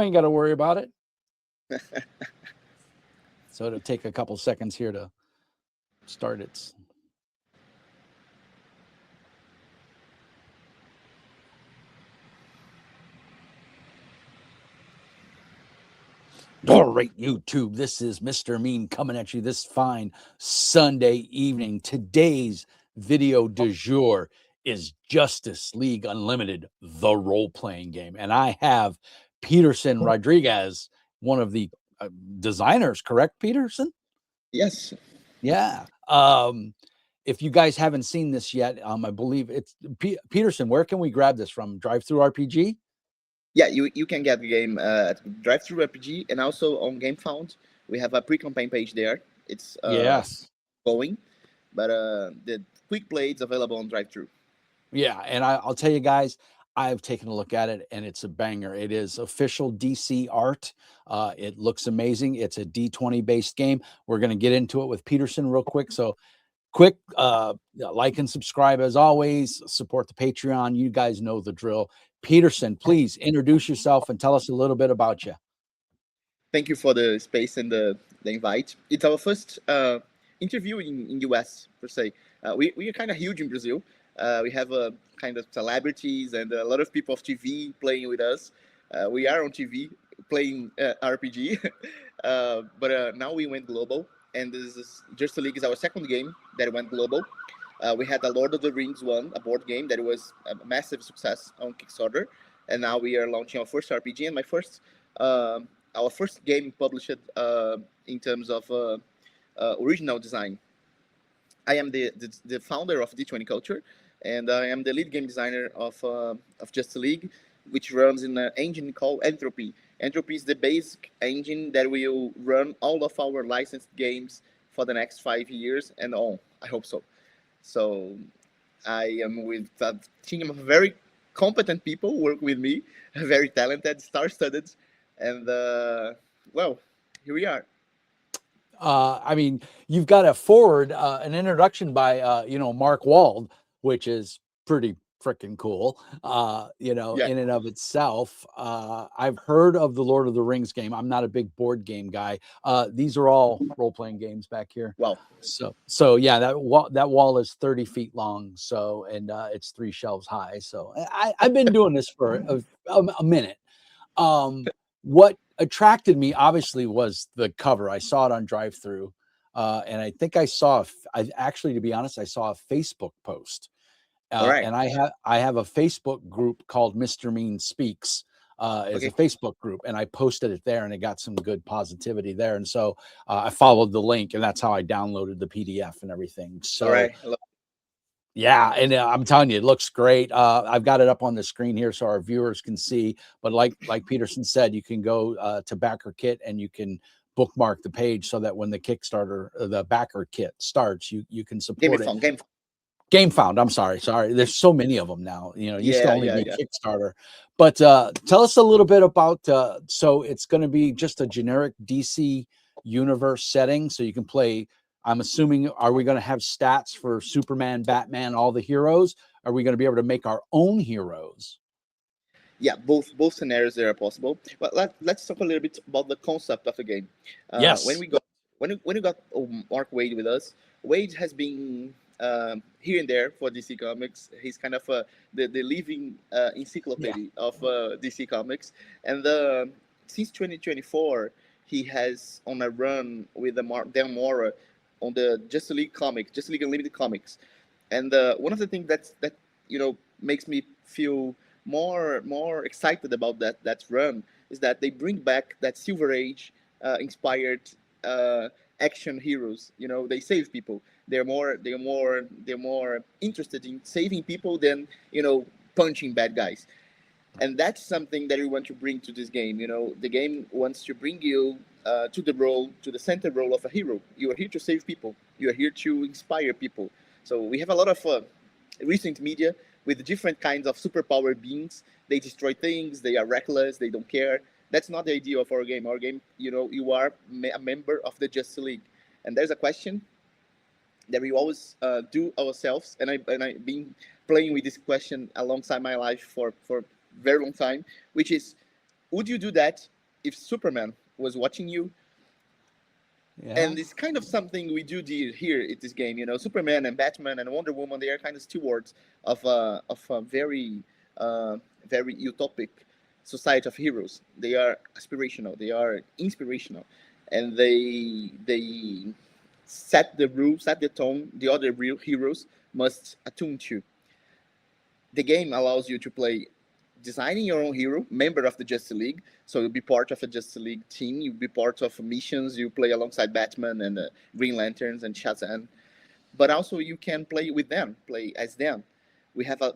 ain't got to worry about it. So it'll take a couple seconds here to start its. All right, YouTube, this is Mr. Mean coming at you this fine Sunday evening. Today's video du jour is Justice League Unlimited, the role-playing game. And I have Peterson Rodrigues, one of the designers, correct, Peterson? Yes. Yeah. If you guys haven't seen this yet, I believe it's Peterson. Where can we grab this from? Drive Through RPG? Yeah, you can get the game at Drive-Thru RPG and also on GameFound. We have a pre-campaign page there. It's Yes. going, but the quick play is available on Drive-Thru. Yeah, and I'll tell you guys, I've taken a look at it, and it's a banger. It is official DC art. It looks amazing. It's a D20 based game. We're going to get into it with Peterson real quick. So, quick like and subscribe as always. Support the Patreon. You guys know the drill. Peterson, please introduce yourself and tell us a little bit about you. Thank you for the space and the invite. It's our first interview in US per se. We are kind of huge in Brazil. We have kind of celebrities and a lot of people of TV playing with us. We are on TV playing RPG, but now we went global, and this is Just League is our second game that went global. We had the Lord of the Rings one, a board game that was a massive success on Kickstarter, and now we are launching our first RPG and my first our first game published in terms of original design. I am the founder of D20 Culture, and I am the lead game designer of Just League, which runs in an engine called Entropy. Entropy is the basic engine that will run all of our licensed games for the next 5 years and on. I hope so. So I am with a team of very competent people work with me, very talented, star-studded, and well, here we are. I mean, you've got a forward, an introduction by, Mark Wald, which is pretty freaking cool, Yeah. in and of itself. I've heard of the Lord of the Rings game. I'm not a big board game guy. These are all role-playing games back here. Wow. So yeah, that wall is 30 feet long. So, and it's 3 shelves high. So I've been doing this for a minute. What attracted me obviously was the cover. I saw it on drive through, and I think I actually, to be honest, I saw a Facebook post, All right. and I have a Facebook group called Mr. Mean Speaks. As a Okay. Facebook group, and I posted it there, and it got some good positivity there. And so I followed the link, and that's how I downloaded the PDF and everything. All So right. yeah, and I'm telling you, it looks great. I've got it up on the screen here so our viewers can see. But like Peterson said, you can go to Backer Kit and you can bookmark the page so that when the Kickstarter, the Backer Kit starts, you can Game support is it. fun. Game. Game Found. I'm sorry. There's so many of them now. It used to Yeah. only Yeah. be Yeah. Kickstarter. But tell us a little bit about. So it's going to be just a generic DC universe setting, so you can play. I'm assuming, are we going to have stats for Superman, Batman, all the heroes? Are we going to be able to make our own heroes? Yeah. Both scenarios there are possible. But let's talk a little bit about the concept of the game. When Yes. we got when we got Mark Wade with us, Wade has been here and there for DC Comics. He's kind of the living Yeah. encyclopedia of DC Comics, and since 2024, he has on a run with Dan Mora on the Justice League Unlimited comics, and one of the things that makes me feel more excited about that run is that they bring back that Silver Age inspired uh, action heroes. They save people. They're more interested in saving people than punching bad guys. And that's something that we want to bring to this game. The game wants to bring you to the center role of a hero. You are here to save people. You are here to inspire people. So we have a lot of recent media with different kinds of superpower beings. They destroy things. They are reckless. They don't care. That's not the idea of our game. Our game, you are a member of the Justice League, and there's a question that we always do ourselves, and I've been playing with this question alongside my life for very long time, which is Would you do that if Superman was watching you? Yeah. And it's kind of something we do here in this game. You know, Superman and Batman and Wonder Woman, they are kind of stewards of a very uh, very utopic society of heroes. They are aspirational, they are inspirational, and they set the rules, set the tone. The other real heroes must attune to. The game allows you to play designing your own hero, member of the Justice League. So you'll be part of a Justice League team. You'll be part of missions. You play alongside Batman and Green Lanterns and Shazam. But also you can play with them, play as them. We have a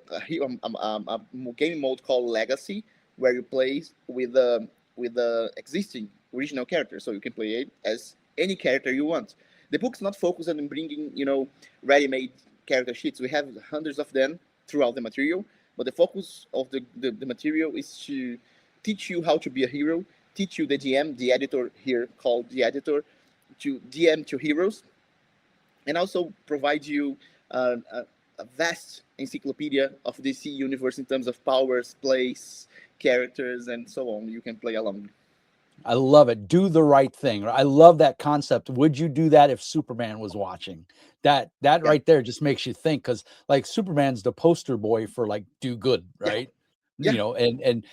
game mode called Legacy, where you play with the existing original character. So you can play it as any character you want. The book's not focused on bringing ready-made character sheets. We have hundreds of them throughout the material, but the focus of the material is to teach you how to be a hero, teach you the DM, the editor here called the editor, to DM to heroes, and also provide you a vast encyclopedia of DC universe in terms of powers, place, characters, and so on. You can play along. I love it. Do the right thing. I love that concept. Would you do that if Superman was watching? That Yeah, right there just makes you think, because like Superman's the poster boy for like do good, yeah, right? yeah, And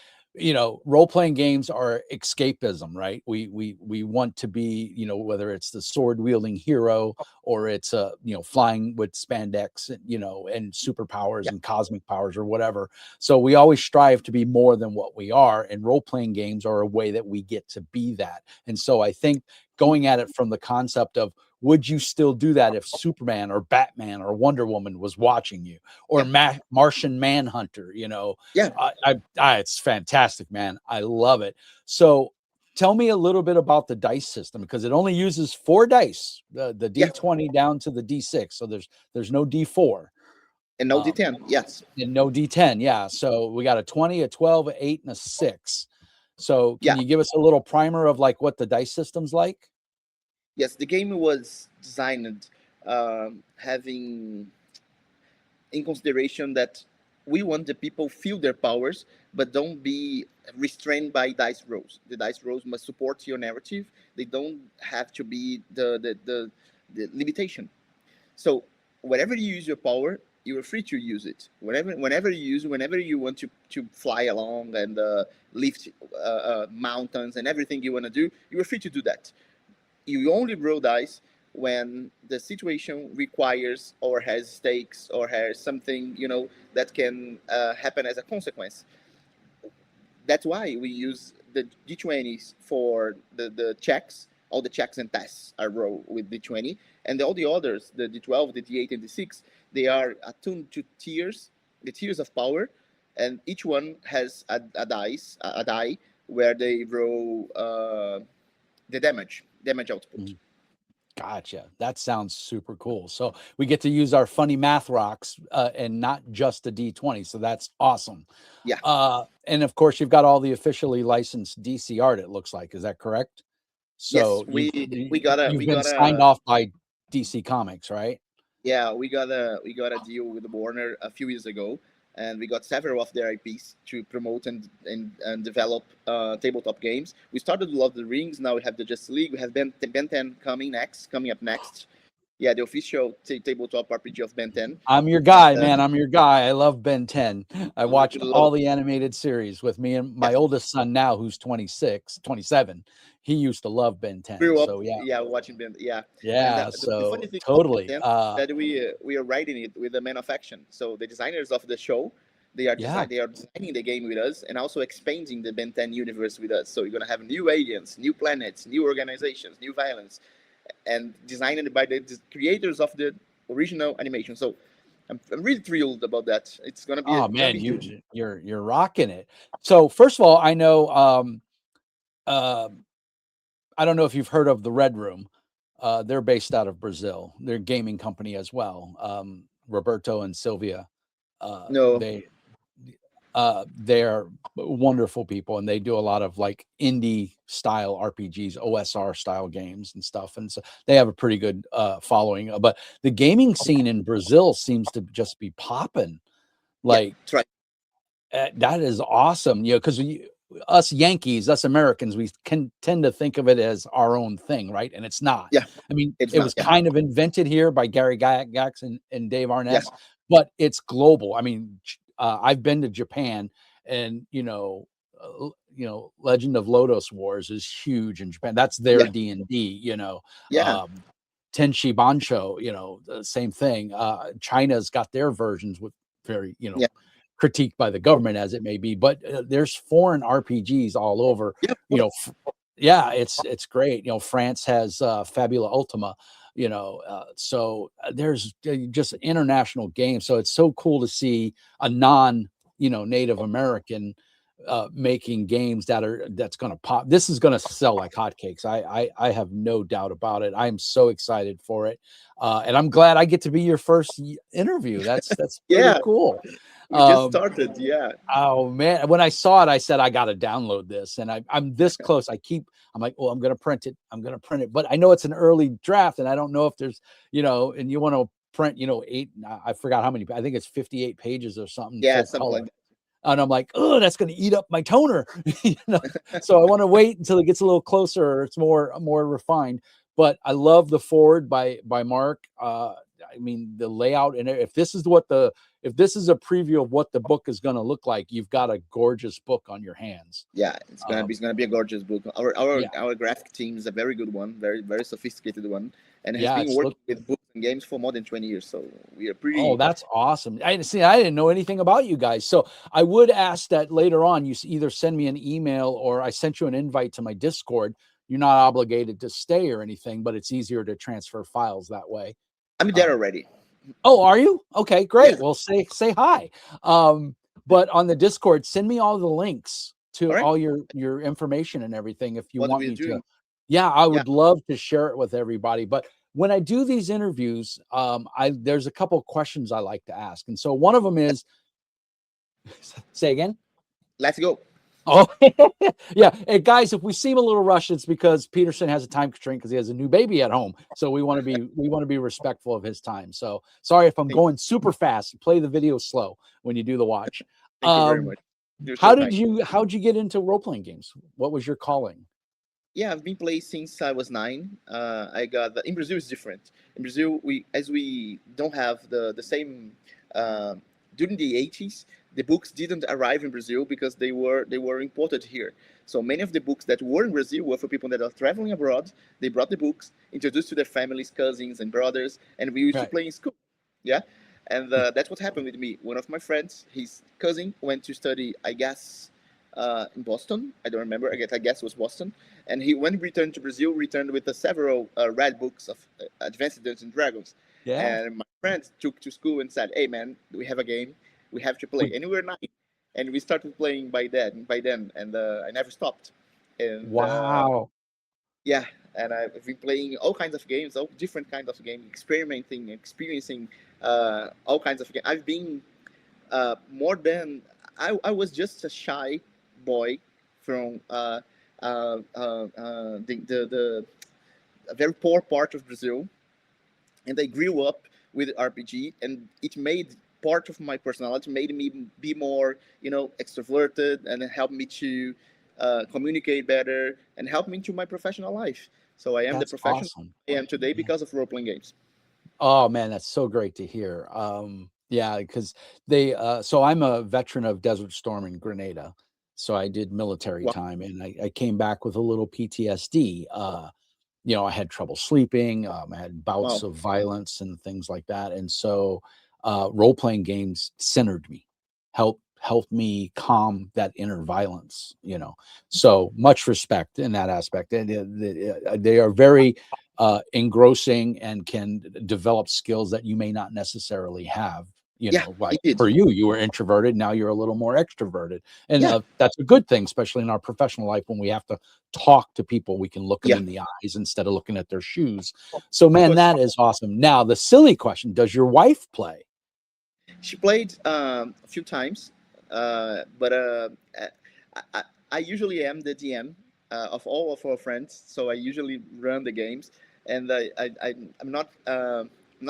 role playing games are escapism, right? We want to be, whether it's the sword wielding hero or it's flying with spandex, and and superpowers yeah. and cosmic powers or whatever. So we always strive to be more than what we are, and role playing games are a way that we get to be that. And so I think going at it from the concept of, would you still do that if Superman or Batman or Wonder Woman was watching you, or Yeah, Martian Manhunter? yeah. It's fantastic, man. I love it. So tell me a little bit about the dice system, because it only uses 4 dice, the Yeah. D20 down to the D6. So there's no D4. And no Um, D10. Yes. and no D10. Yeah. So we got a 20, a 12, a 8, and a 6. So can Yeah. you give us a little primer of like what the dice system's like? Yes. The game was designed having in consideration that we want the people feel their powers, but don't be restrained by dice rolls. The dice rolls must support your narrative. They don't have to be the limitation. So whenever you use your power, you are free to use it. Whenever you want to fly along and lift mountains and everything you want to do, you are free to do that. You only roll dice when the situation requires or has stakes or has something that can happen as a consequence. That's why we use the D20s for the checks. All the checks and tests are rolled with D20, and all the others, the D12, the D8, and D6, they are attuned to tiers, the tiers of power, and each one has a die where they roll the damage output. Mhm. Gotcha. That sounds super cool. So we get to use our funny math rocks, and not just a D20. So that's awesome. Yeah. And of course, you've got all the officially licensed DC art, it looks like. Is that correct? Yes, So we you've been got signed a off by DC Comics, right? yeah, we got a deal with Warner a few years ago, and we got several of their IPs to promote and develop tabletop games. We started with Lord of the Rings. Now we have the Justice League. We have Ben 10 coming up next. Yeah, the official tabletop RPG of Ben 10. I'm your And guy, man. I'm your guy. I love Ben 10. I we watched love all the animated series with me, and yeah. my oldest son now, who's 26, 27. He used to love Ben 10. Grew up So yeah. yeah watching Ben yeah. And Yeah, the funny so thing about Ben totally. 10 that we are writing it with the man of action. So the designers of the show, Yeah. they are designing the game with us and also expanding the Ben 10 universe with us. So you're gonna have new aliens, new planets, new organizations, new violence, and designed by the creators of the original animation. So I'm really thrilled about that. Oh It's gonna man, be huge. you're rocking it. So first of all, I know uh, I don't know if you've heard of the Red Room. They're based out of Brazil. They're a gaming company as well. Roberto and Sylvia. Uh, No, they they're wonderful people, and they do a lot of like indie style RPGs, OSR style games and stuff. And so they have a pretty good following. But the gaming scene in Brazil seems to just be popping. yeah, Like try that is awesome. Because us Yankees, us Americans, we can tend to think of it as our own thing, right? And it's not. Yeah, I mean, it's it not. was Yeah, kind of invented here by Gary Gygax and Dave yeah, Arness, but it's global. I mean, I've been to Japan, and Legend of Lodos Wars is huge in Japan. That's their yeah, D&D. yeah, Tenshi Bancho, the same thing. China's got their versions with very, yeah, critiqued by the government as it may be, but there's foreign RPGs all over. yeah. Of You know, course. yeah, it's great. France has Fabula Ultima. So there's just international games. So it's so cool to see a non, Native American making games that's going to pop. This is going to sell like hotcakes. I have no doubt about it. I'm so excited for it, and I'm glad I get to be your first interview. That's pretty Yeah, cool. we just Um, started. Yeah, oh man, when I saw it, I said I got to download this, and I'm this close. I'm like, well, I'm going to print it. I'm going to print it, but I know it's an early draft, and I don't know if there's, and you want to print, eight. I forgot how many. I think it's 58 pages or something, yeah, full something color. like that. And I'm like, oh, that's going to eat up my toner, you know. So I want to wait until it gets a little closer, or it's more refined. But I love the forward by Mark. I mean, the layout, and if this is a preview of what the book is going to look like, you've got a gorgeous book on your hands. Yeah, it's gonna be a gorgeous book. Yeah, Our graphic team is a very good one, very very sophisticated one, and has yeah, been it's look. working with books and games for more than 20 years. So we are Oh, pretty. that's awesome. I see. I didn't know anything about you guys. So I would ask that later on you either send me an email or I sent you an invite to my Discord. You're not obligated to stay or anything, but it's easier to transfer files that way. I'm there Uh, already. oh, are you? Okay, Yeah. great. Well, say hi. But on the Discord, send me all the links to All right. all your information and everything if you What want we're me to. doing. Yeah, I Yeah. would love to share it with everybody. But when I do these interviews, I there's a couple of questions I like to ask, and so one of them is, say again. Let's go. Oh, yeah. Hey, guys, if we seem a little rushed, it's because Peterson has a time constraint because he has a new baby at home. So we want to be respectful of his time. So sorry if I'm Thank, going super fast. Play the video slow when you do the watch. thank you very Um, much. You're so how'd kind. you get into role playing games? What was your calling? Yeah, I've been playing since I was 9. I got in Brazil is different. In Brazil, we don't have the same. Uh, During the 80s, the books didn't arrive in Brazil because they were imported here. So many of the books that were in Brazil were for people that are traveling abroad. They brought the books, introduced to their families, cousins, and brothers, and we used to Right. play in school. Yeah, and that's what happened with me. One of my friends, his cousin, went to study, I guess, in Boston. I don't remember. I guess it was Boston. And when he returned to Brazil, returned with several red books of Advanced Dungeons and Dragons. Yeah. And my friends took to school and said, "Hey, man, we have a game. We have to play." Would- And we were 9, and we started playing by then, and I never stopped. And Wow. yeah, and I've been playing all kinds of games, all different kinds of games, experimenting, experiencing all kinds of games. I've been more than I was just a shy boy from the a very poor part of Brazil, and I grew up with RPG, and it made part of my personality, made me be more, extroverted, and it helped me to communicate better, and helped me into my professional life. So I am the That's professional awesome. I am today because of role playing games. Oh man, that's so great to hear. Yeah, because so I'm a veteran of Desert Storm in Grenada. So I did military Wow, time and I came back with a little PTSD. I had trouble sleeping. I had bouts wow, of violence and things like that. And so role playing games centered me, helped me calm that inner violence. So much respect in that aspect. And they are very engrossing and can develop skills that you may not necessarily have. yeah, Like it did. for you, you were introverted. Now you're a little more extroverted. And Yeah, that's a good thing, especially in our professional life when we have to talk to people, we can look them yeah, in the eyes instead of looking at their shoes. So, of man, course. that is awesome. Now, the silly question: does your wife play? She played a few times, but I usually am the DM of all of our friends, so I usually run the games, and I'm not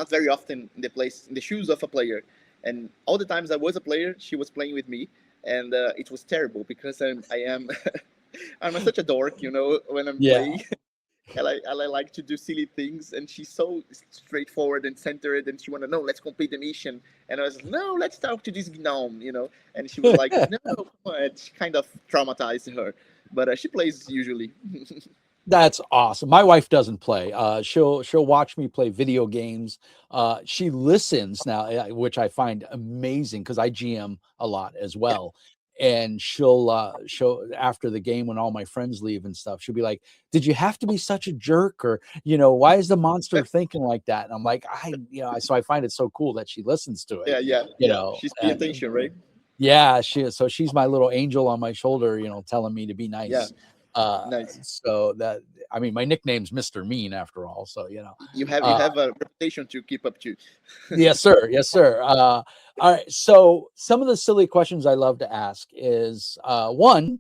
very often in the shoes of a player, and all the times I was a player, she was playing with me. and it was terrible because I am I'm such a dork, you know, when I'm Yeah. playing. I like to do silly things, and she's so straightforward and centered, and she want to know, let's complete the mission. And I was like, no, let's talk to this gnome, you know. And she was like, no, come on. It kind of traumatized her, but she plays usually. That's awesome. My wife doesn't play. She'll watch me play video games. She listens now, which I find amazing because I GM a lot as Yeah, well. And she'll after the game when all my friends leave and stuff, she'll be like, "Did you have to be such a jerk?" Or why is the monster thinking like that? And I'm like, so I find it so cool that she listens to it. yeah, yeah, You yeah. know, She's paying and attention, right? yeah, she's my little angel on my shoulder, telling me to be Yeah, nice. nice. So that I mean, my nickname's Mr. Mean after all. So You uh, have a reputation to keep up to. yes, sir, yes, sir. All right. So some of the silly questions I love to ask is one,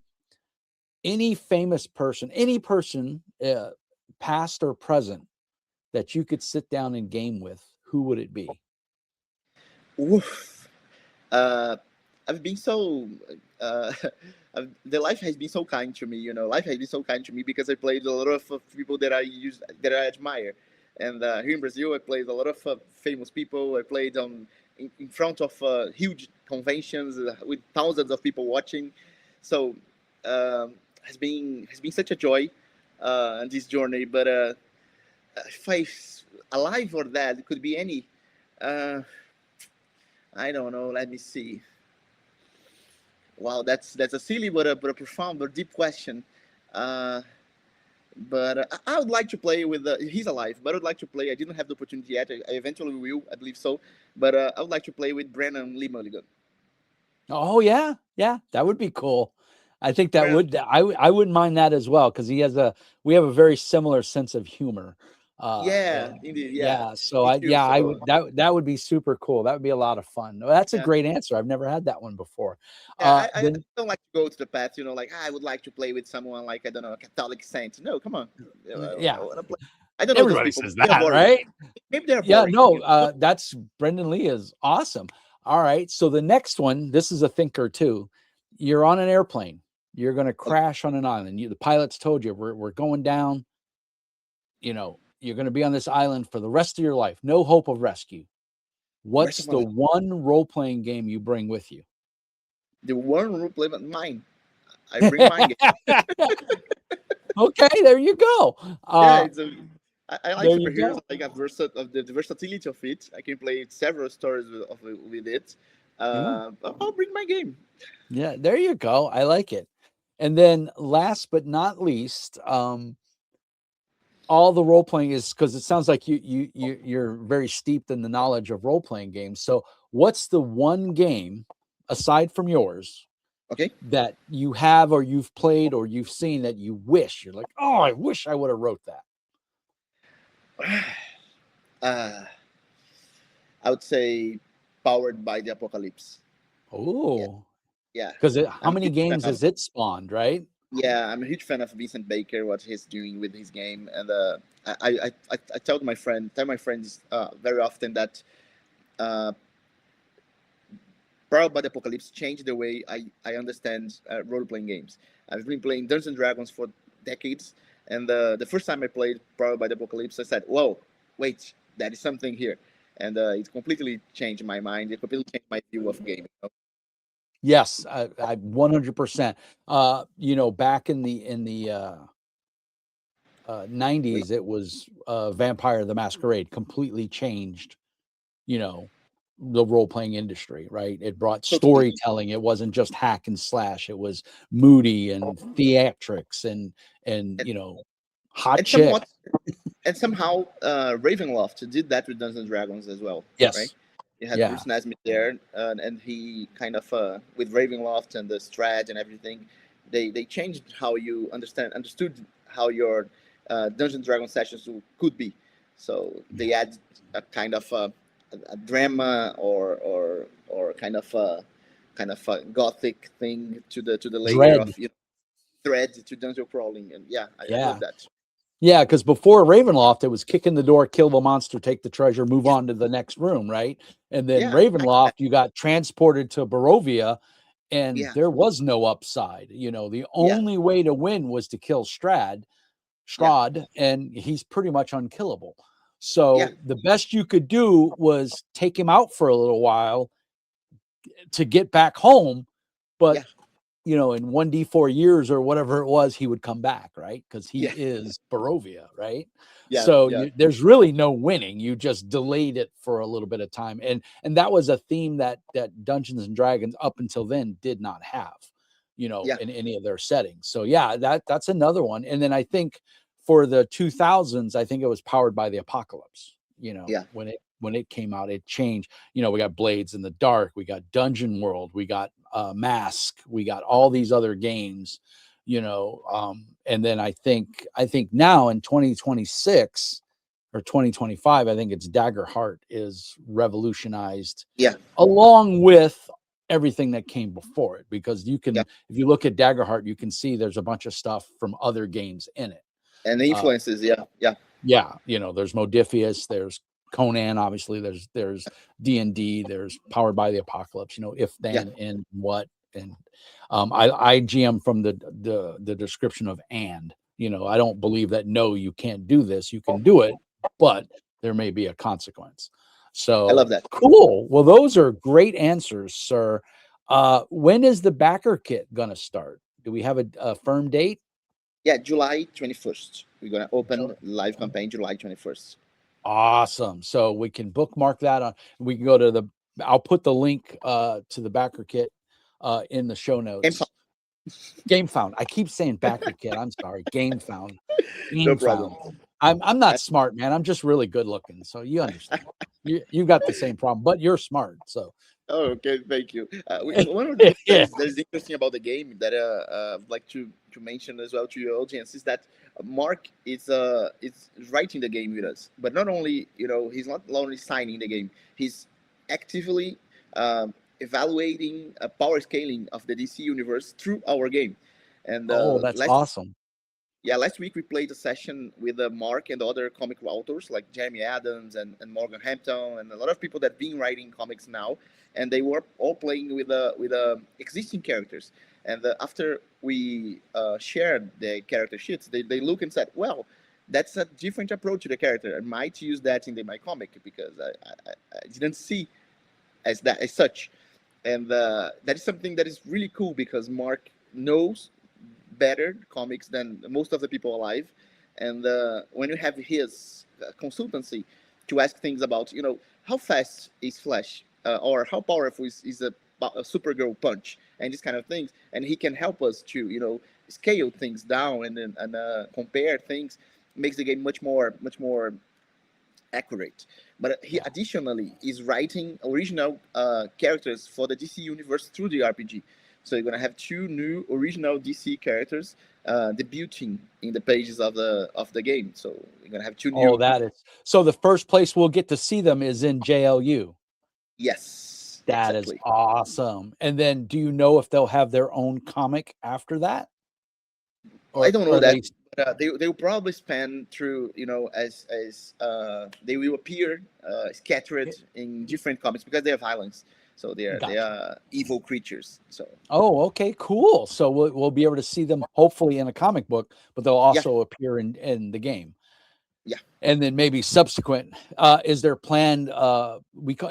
any person, past or present, that you could sit down and game with, who would it be? Oof. uh, I've been so the life has been so kind to me. You know, life has been so kind to me because I played a lot of people that I admire, and here in Brazil, I played a lot of famous people. I played in front of huge conventions with thousands of people watching. So has been such a joy on this journey. But if I alive or dead, it could be any. Uh, I don't know. Let me see. Wow, that's a silly but a profound but deep question. Uh, but I would like to play with. He's alive, but I would like to play. I didn't have the opportunity yet. I eventually will, I believe so. But I would like to play with Brennan Lee Mulligan. Oh yeah, yeah, that would be cool. I think that Brennan, would I wouldn't mind that as well because we have a very similar sense of humor. yeah, And indeed, yeah, yeah, so me too. I So would that would be super cool. That would be a lot of fun. Well, that's a yeah, great answer. I've never had that one before. yeah. I Then don't like to go to the path. You know, like I would like to play with someone like I don't know a Catholic saint. No, come on. I yeah, want to play. I don't know those everybody people. says They're that, boring. right? Maybe they're Yeah, boring. no, You know? that's Brendan Lee is awesome. All right, so the next one, this is a thinker too. You're on an airplane. You're going to Okay, crash on an island. The pilots told you we're going down. You're going to be on this island for the rest of your life. No hope of rescue. rest What's of my the life. one role playing game you bring with you? The one rule play, but mine. I bring mine. Okay, there you go. Yeah, Uh, it's a. I like there you superheroes. go. I got of the versatility of it. I can play several stories with it. Yeah. I'll bring my game. Yeah, there you go. I like it. And then last but not least, all the role playing is because it sounds like you're very steeped in the knowledge of role playing games. So, what's the one game aside from yours Okay. that you have or you've played or you've seen that you wish you're like, oh, I wish I would have wrote that. uh, I would say powered by the apocalypse. Yeah, Oh, yeah. because how I'm a many huge fan games of. has it spawned, right? Yeah, I'm a huge fan of Vincent Baker. What he's doing with his game, and I tell my friends very often that uh, Powered by the Apocalypse changed the way I understand role playing games. I've been playing Dungeons and Dragons for decades, and the first time I played Powered by the Apocalypse, I said, "Whoa, wait, there is something here," and it completely changed my mind. It completely changed my view of gaming. Yes, I 100%. Back in the 90s, it was Vampire the Masquerade completely changed, you know, the role playing industry, right? It brought Totally, storytelling. It wasn't just hack and slash. It was moody and theatrics and and, hot and chick. somewhat and somehow Ravenloft did that with Dungeons and Dragons as well, right? Yes. You had Yeah. Bruce Nesmith there, and he kind of with Ravenloft and the strat and everything, they changed how you understood how your Dungeons and Dragons sessions could be. So they Yeah. add a kind of a drama or kind of a gothic thing to the layer Dread. of thread to dungeon crawling, and yeah, I love Yeah. that. Yeah, because before Ravenloft, it was kick in the door, kill the monster, take the treasure, move on to the next room, right? And then Yeah, I, Ravenloft, you got transported to Barovia, and Yeah. there was no upside. The Yeah. only way to win was to kill Yeah. Strahd, and he's pretty much unkillable. Yeah. So the best you could do was take him out for a little while to get back home. But Yeah. in 1d4 years or whatever it was, he would come back, right? Because he Yeah. is Barovia, right? Yeah. So Yeah. there's really no winning. You just delayed it for a little bit of time, and that was a theme that Dungeons and Dragons up until then did not have, Yeah. in any of their settings. So yeah, that's another one. And then I think for the 2000s, I think it was Powered by the Apocalypse. Yeah. When it came out, it changed. We got Blades in the Dark, we got Dungeon World, we got Mask, we got all these other games, and then I think now in 2026 or 2025, I think it's Daggerheart is revolutionized Yeah. along with everything that came before it, because Yeah. if you look at Daggerheart, you can see there's a bunch of stuff from other games in it. And the uh, influences. Yeah. Yeah. yeah, there's Modifius, there's Conan, obviously, there's D&D, there's Powered by the Apocalypse, if Yeah. then and what. And I GM from the description of, and I don't believe that no, you can't do this, you can do it, but there may be a consequence. I love So that. cool. Well, those are great answers, sir. When is the backer kit gonna start? Do we have a firm date? Yeah. July 21st. We're gonna open live campaign July 21st. Awesome. So we can bookmark that on. We can go to I'll put the link to the backer kit in the show And fun. notes. Game Found. I keep saying backer kit. I'm sorry. Game Found. No Game problem. Found. I'm not smart, man. I'm just really good looking. So you understand. You got the same problem, but you're smart. So Oh, okay, thank you. One of the things yeah. that is interesting about the game that I'd like to mention as well to your audience is that Mark is writing the game with us, but not only he's not only signing the game, he's actively evaluating a power scaling of the DC universe through our game. And Oh, that's awesome. yeah, last week we played a session with Mark and other comic authors like Jeremy Adams and Morgan Hampton and a lot of people that have been writing comics now, and they were all playing with existing characters. And after we shared the character sheets, they look and said, "Well, that's a different approach to the character. I might use that in my comic because I didn't see as such." And that is something that is really cool because Mark knows better comics than most of the people alive. And when you have his consultancy to ask things about, how fast is Flash, or how powerful is a Supergirl punch, and these kind of things, and he can help us to, scale things down and compare things, makes the game much more accurate. But he additionally is writing original characters for the DC universe through the RPG. So you're gonna have two new original DC characters debuting in the pages of the game. So you're gonna have two Oh, new. that is so the first place we'll get to see them is in JLU. Yes, That is exactly. awesome. And then do you know if they'll have their own comic after that? I Or don't know are that. they But, they will probably span through, as they will appear scattered in different comics because they have violence. So they gotcha. are evil creatures. So Oh, okay, cool. So we'll be able to see them hopefully in a comic book, but they'll yeah, also appear in the game. yeah. And then maybe subsequent, is there planned,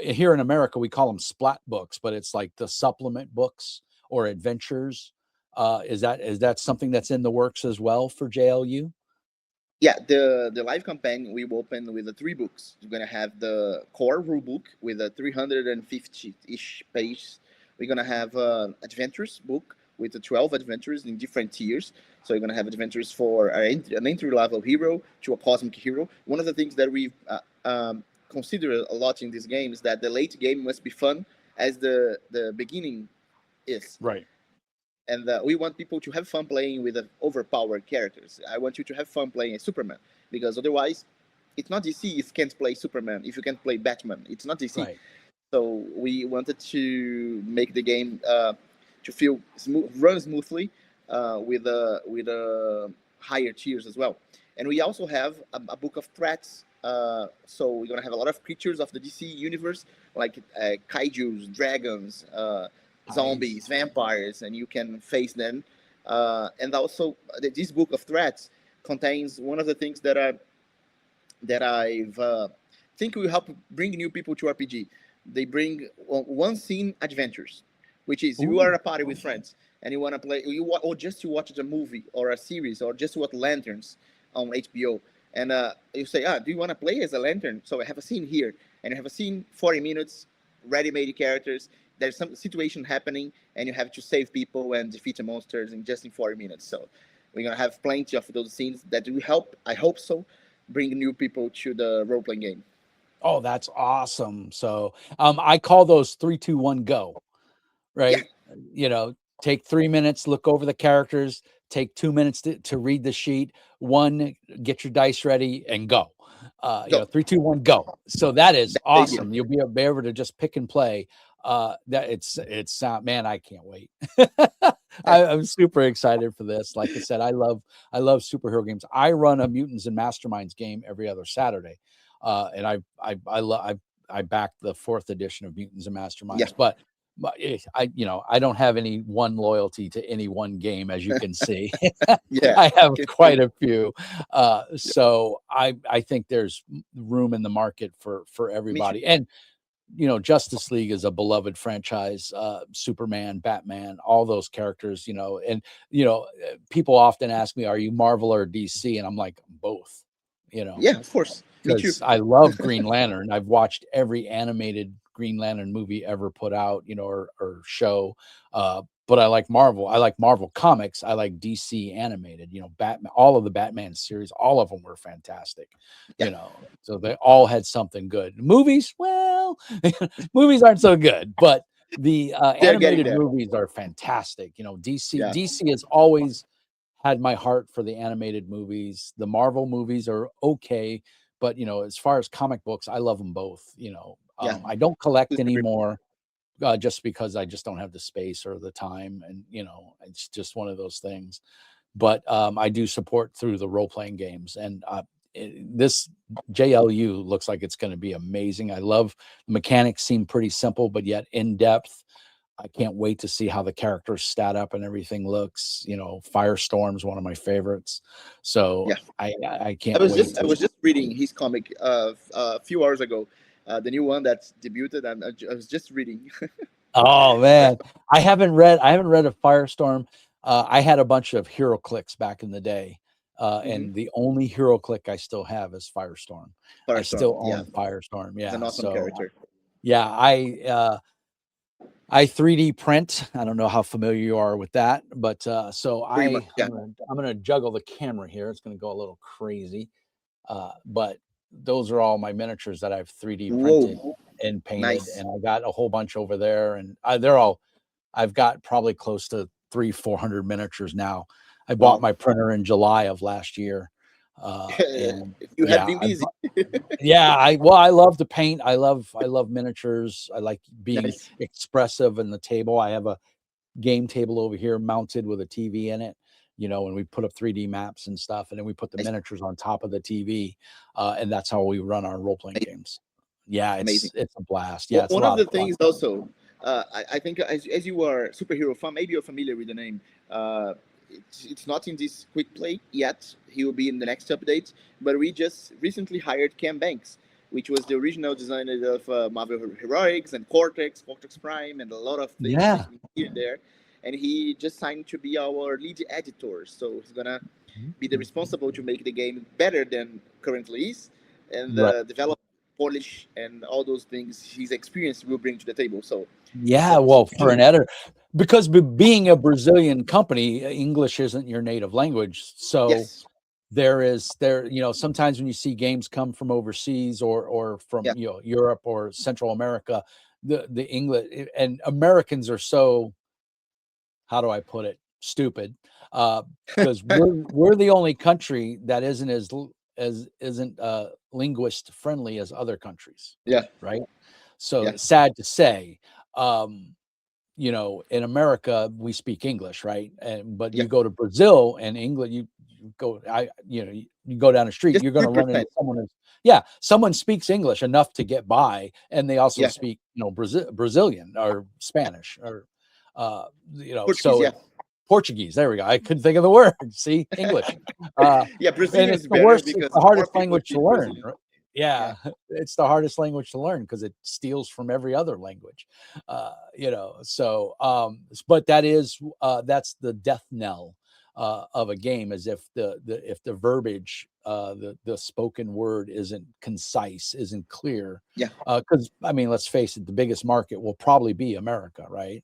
here in America, we call them splat books, but it's like the supplement books or adventures. Is that something that's in the works as well for JLU? Yeah, the live campaign we will open with the three books. We're gonna have the core rule book with a 350-ish pages. We're gonna have an adventures book with the 12 adventures in different tiers. So you're gonna have adventures for an entry level hero to a cosmic hero. One of the things that we consider a lot in this game is that the late game must be fun as the beginning is. Right. And we want people to have fun playing with overpowered characters. I want you to have fun playing a Superman because otherwise, it's not DC if you can't play Superman. If you can't play Batman, it's not DC. Right. So we wanted to make the game to feel run smoothly with higher tiers as well. And we also have a book of threats. So we're gonna have a lot of creatures of the DC universe, like kaiju's, dragons, Nice. zombies, vampires, and you can face them. And also, this book of threats contains one of the things that I've think will help bring new people to RPG. They bring one scene adventures, which is you are Ooh. a party with friends and you want to play, or just to watch a movie or a series or just to watch Lanterns on HBO. And you say, do you want to play as a lantern? So I have a scene here, and you have a scene 40 minutes, ready-made characters. There's some situation happening, and you have to save people and defeat the monsters in just in 40 minutes. So we're gonna have plenty of those scenes that will help. I hope so, bring new people to the role playing game. Oh, that's awesome. So I call those 3, 2, 1, go. Yeah, Right? You know, take 3 minutes, look over the characters, take 2 minutes to read the sheet, 1, get your dice ready and go. go. 3, 2, 1, go. So that is That's the idea. awesome. You'll be able to just pick and play. That it's man, I can't wait. I'm super excited for this. Like I said, I love superhero games. I run a Mutants and Masterminds game every other Saturday, and I backed the 4th edition of Mutants and Yeah, Masterminds, but I don't have any one loyalty to any one game, as you can see. yeah. I have Can quite see. a few. Yeah. So I think there's room in the market for Me too. everybody. And Justice League is a beloved franchise. Superman, Batman, all those characters. And people often ask me, "Are you Marvel or DC?" And I'm like, both. You know, Yeah, of course. Me too. because I love Green Lantern. I've watched every animated Green Lantern movie ever put out, or show. But I like Marvel. I like Marvel comics. I like DC animated. Batman. All of the Batman series, all of them were fantastic. Yeah, So they all had something good. Movies, well, movies aren't so good, but the they're getting animated there. movies are fantastic. DC Yeah, DC has always had my heart for the animated movies. The Marvel movies are okay, but as far as comic books, I love them both. yeah. I don't collect Agree. anymore just because I just don't have the space or the time, and it's just one of those things. But I do support through the role playing games, and this JLU looks like it's going to be amazing. I love the mechanics; seem pretty simple, but yet in depth. I can't wait to see how the characters stat up and everything looks. Firestorm's one of my favorites. So Yeah. I I can't was wait just I to. was just reading his comic a few hours ago, the new one that debuted, and I was just reading. Oh man, I haven't read a Firestorm. I had a bunch of hero clicks back in the day. Hmm. And the only hero click I still have is Firestorm. I Firestorm. still Yeah, own Firestorm. he's an Yeah. awesome So character. yeah, I 3D print. I don't know how familiar you are with that, but so Pretty much. Yeah. I'm gonna juggle the camera here. It's gonna go a little crazy, but those are all my miniatures that I've 3D printed Whoa. and painted, Nice. and I got a whole bunch over there, and they're all. I've got probably close to 300-400 miniatures now. I bought Wow. my printer in July of last year, and You have yeah, been busy. I love to paint. I love miniatures. I like being Nice. expressive in the table. I have a game table over here mounted with a TV in it, and we put up 3D maps and stuff, and then we put the Nice. miniatures on top of the TV, and that's how we run our role playing games. Yeah, Amazing. it's a blast. Yeah, it's a One of lot of the fun. things also, I think as you are superhero fan, maybe you're familiar with the name. Uh, it's not in this quick play yet. He will be in the next update. But we just recently hired Cam Banks, which was the original designer of Marvel Heroics and Cortex Prime, and a lot of things Yeah. here and there. And he just signed to be our lead editor. So he's gonna be the responsible to make the game better than currently is, and Right. develop, polish, and all those things his experience will bring to the table. So, Yeah, well, for an editor, because being a Brazilian company, English isn't your native language. So yes, sometimes when you see games come from overseas or from yeah, Europe or Central America, the English and Americans are so, how do I put it, stupid, because we're the only country that isn't as isn't linguist friendly as other countries, yeah, right? So yeah, sad to say. um in America we speak English, right? But yeah. you go to Brazil and England, you go, you go down the street, Just you're going three to run into percent. someone who's, yeah, someone speaks English enough to get by, and they also Yeah, speak, Brazilian or Spanish, or Portuguese, So yeah. Portuguese. There we go. I couldn't think of the word. See, English. Yeah, And Brazilian it's is the better worst. It's because the more hardest people language to speak learn. Brazilian. Right? Yeah, Yeah, it's the hardest language to learn because it steals from every other language. So but that's the death knell of a game, as if the verbiage, the spoken word isn't concise, isn't clear. yeah, Because I mean, let's face it, the biggest market will probably be America, right?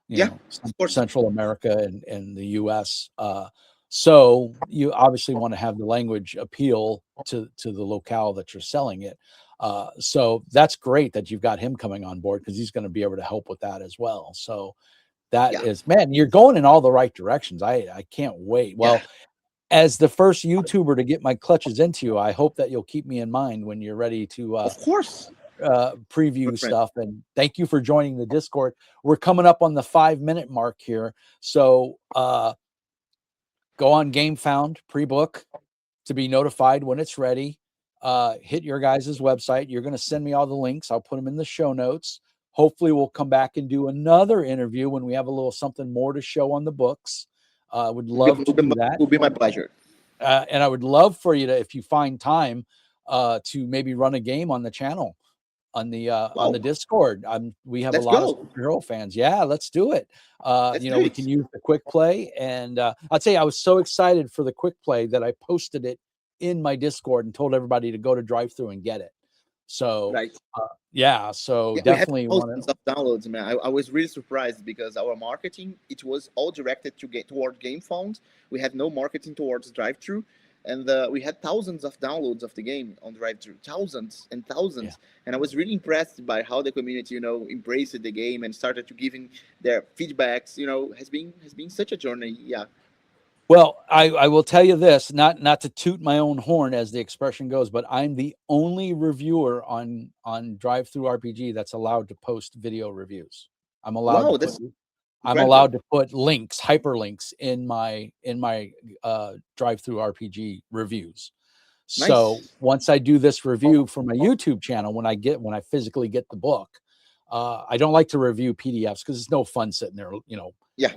yeah. Of course. Central America and the US. So you obviously want to have the language appeal to the locale that you're selling it. So that's great that you've got him coming on board, because he's going to be able to help with that as well. So that Yeah, is, man, you're going in all the right directions. I can't wait. yeah. Well, as the first YouTuber to get my clutches into you, I hope that you'll keep me in mind when you're ready to Of course, my preview friend. stuff. And thank you for joining the Discord. We're coming up on the 5-minute mark here. So go on GameFound, pre-book to be notified when it's ready. Hit your guys' website. You're going to send me all the links. I'll put them in the show notes. Hopefully we'll come back and do another interview when we have a little something more to show on the books. Would love to do that. Will be my pleasure. And I would love for you to, if you find time, to maybe run a game on the channel, on the Wow, Discord. We have a let's lot of go. superhero fans. Yeah, let's do it. Let's do We it. can use the quick play, and I'll tell you, I was so excited for the quick play that I posted it in my Discord and told everybody to go to drive-through and get it. So Right. yeah, so Yeah, we had definitely want thousands to. of downloads, man. I was really surprised because our marketing, it was all directed to get toward game phones. We had no marketing towards drive-through, and we had thousands of downloads of the game on drive-through, thousands and Yeah. thousands. And I was really impressed by how the community, embraced the game and started to giving their feedbacks. Has been such a journey. Yeah. Well, I will tell you this, not to toot my own horn, as the expression goes, but I'm the only reviewer on Drive Through RPG that's allowed to post video reviews. I'm allowed to Wow, put that's I'm incredible. allowed to put links, hyperlinks in my Drive Through RPG reviews. So Nice. once I do this review for my YouTube channel, when I physically get the book, I don't like to review PDFs because it's no fun sitting there, Yeah.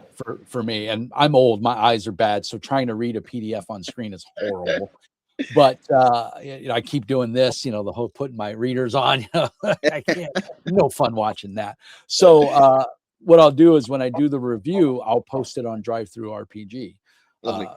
for me. And I'm old, my eyes are bad, so trying to read a PDF on screen is horrible. But I keep doing this, the whole putting my readers on. I can't. No fun watching that. So what I'll do is when I do the review, I'll post it on Drive Through RPG. Lovely. Uh,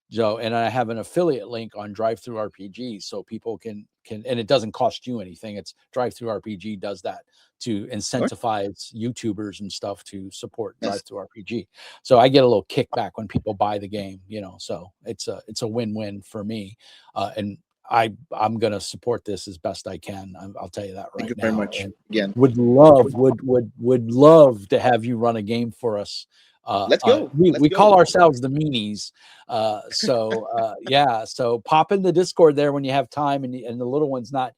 so, and I have an affiliate link on Drive Through RPG, so people can, and it doesn't cost you anything. It's Drive Through RPG does that to Sure. incentivize YouTubers and stuff to support Yes. Drive Through RPG. So I get a little kickback when people buy the game, So it's a win-win for me, and I'm gonna support this as best I can. I'll tell you that Thank right you very now, much and again. would love to have you run a game for us. Let's go. Let's We call go. ourselves the meanies. Yeah. So pop in the Discord there when you have time, and the little one's not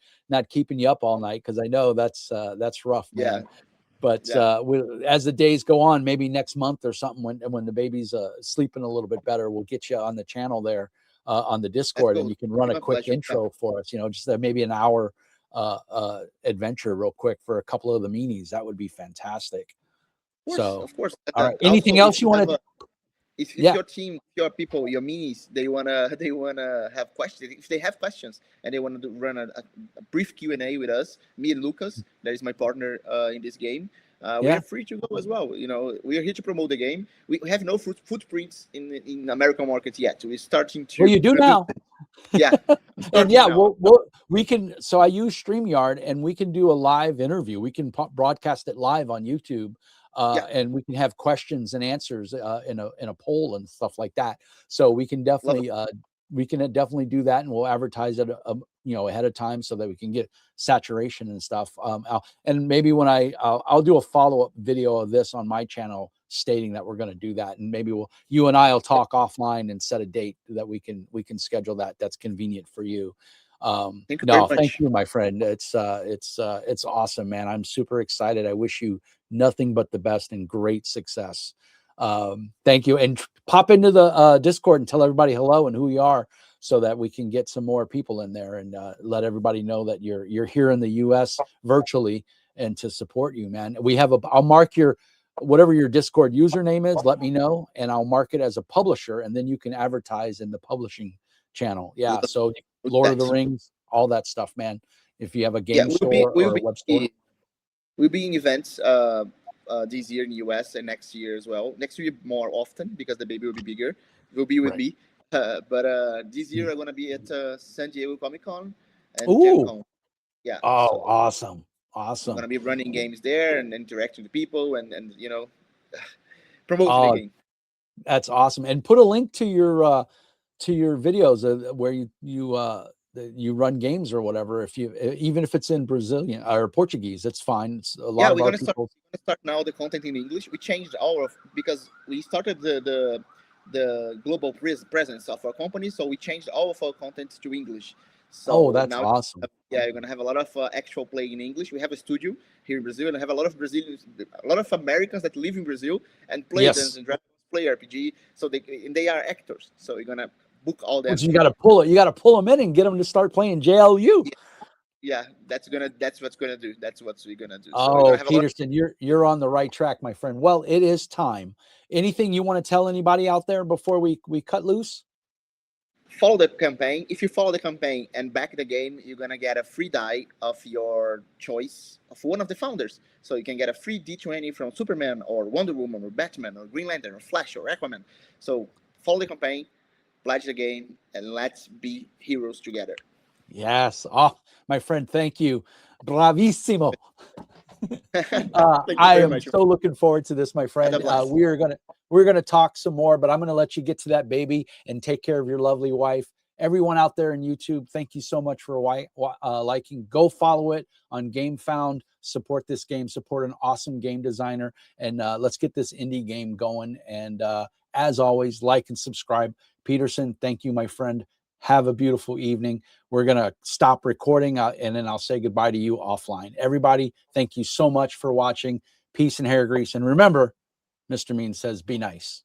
keeping you up all night, because I know that's rough, Yeah. man. But Yeah. as the days go on, maybe next month or something, when the baby's sleeping a little bit better, we'll get you on the channel there, on the Let's Discord, and go. you can run a My quick pleasure. Yeah. intro for us. Just maybe an hour adventure real quick for a couple of the meanies. That would be fantastic. Of course, So, of course. all right. Also, Anything else you want to? if Yeah. your team, your people, your minis, they wanna have questions. If they have questions and they want to run a brief Q&A with us, me and Lucas, that is my partner in this game. We are Yeah. free to go as well. We are here to promote the game. We have no footprints in American market yet. We're starting Well, to you do build. now. Yeah, I'm And starting yeah, now. we can. So I use StreamYard, and we can do a live interview. We can broadcast it live on YouTube, Yeah, and we can have questions and answers in a poll and stuff like that. So love it. we can definitely do that, and we'll advertise it ahead of time so that we can get saturation and stuff. And maybe when I'll do a follow-up video of this on my channel stating that we're going to do that, and maybe you and I'll talk offline and set a date that we can schedule that's convenient for you. Thank you very No, thank much. you, my friend. It's awesome, man. I'm super excited. I wish you nothing but the best and great success. Thank you, and pop into the Discord and tell everybody hello and who you are, so that we can get some more people in there, and let everybody know that you're here in the U.S. virtually, and to support you, man. I'll mark whatever your Discord username is, let me know, and I'll mark it as a publisher, and then you can advertise in the publishing channel. Yeah, so Lord of the That. Rings, all that stuff, man. If you have a Yeah, game store or a web store. we'll be in events this year in the US and next year as well. Next year more often because the baby will be bigger. Will be with Right. me, but this year I'm gonna be at San Diego Comic Con and Gen Ooh. Con. Yeah, Oh, so awesome. I'm Awesome. gonna be running games there and interacting with people and you know promoting the Oh, game. that's awesome. And put a link to your videos where you run games or whatever. If you even if it's in Brazilian or Portuguese, it's fine. It's a lot Yeah, of our people. we're gonna start now the content in English. We changed all of because we started the global presence of our company, so we changed all of our content to English. Oh, So that's now, awesome. yeah, you're gonna have a lot of actual play in English. We have a studio here in Brazil, and I have a lot of Brazilians, a lot of Americans that live in Brazil and play Dungeons Yes. and Dragons, play RPG. So they are actors. So you're gonna book all them Which you got here. to pull it. You got to pull them in and get them to start playing JLU. Yeah, that's what's gonna do. That's what we're gonna do. So we're gonna Oh, have a lot. Peterson, you're on the right track, my friend. Well, it is time. Anything you want to tell anybody out there before we cut loose? Follow the campaign. If you follow the campaign and back the game, you're gonna get a free die of your choice of one of the founders. So you can get a free D20 from Superman or Wonder Woman or Batman or Green Lantern or Flash or Aquaman. So follow the campaign, pledge the game, and let's be heroes together. Yes. Oh, my friend, thank you. Bravissimo. Thank you I very am much. so looking forward to this, my Had a friend. blast. We're gonna talk some more, but I'm gonna let you get to that baby and take care of your lovely wife. Everyone out there in YouTube, thank you so much for liking. Go follow it on GameFound. Support this game. Support an awesome game designer, and let's get this indie game going. And as always, like and subscribe. Peterson, thank you, my friend. Have a beautiful evening. We're going to stop recording and then I'll say goodbye to you offline. Everybody, thank you so much for watching. Peace and hair grease. And remember, Mr. Mean says, be nice.